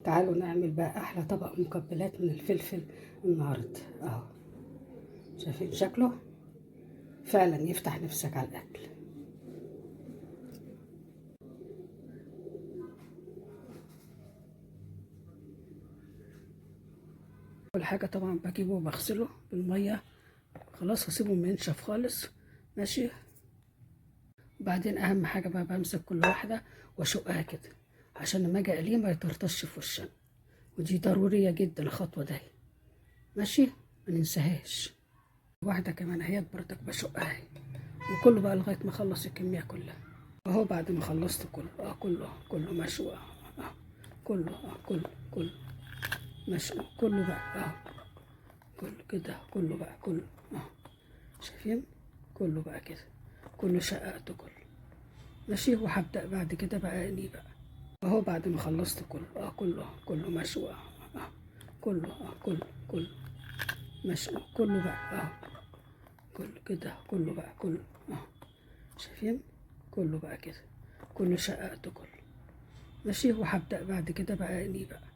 تعالوا نعمل بقى احلى طبق مقبلات من الفلفل النهارده اهو. شايفين شكله؟ فعلا يفتح نفسك على الاكل. اول حاجه طبعا بجيبه وبغسله بالميه، خلاص هسيبه ينشف خالص. ماشي. وبعدين اهم حاجه بقى بمسك كل واحده واشقها كده عشان لما اجي اقليه ما يطرطش في وشنا، ودي ضروريه جدا الخطوه دي. ماشي، ما ننساهاش. واحده كمان اهي برضك بشقها اهي، وكله بقى لغايه ما اخلص الكميه كلها اهو. بعد ما خلصت كله كله مشوي كله كله مشوي كله بقى كله كده كله بقى كله شايفين؟ كله بقى كده، كله شققته كله. ماشي. وهبدأ بعد كده بقى اني بقى اهو بعد ما خلصت كله مشوي كله مشوي كله بقى كله كده كله بقى كله شايفين؟ كله بقى كده، كله شققته كله. ماشي. وهبدأ بعد كده بقى اني بقى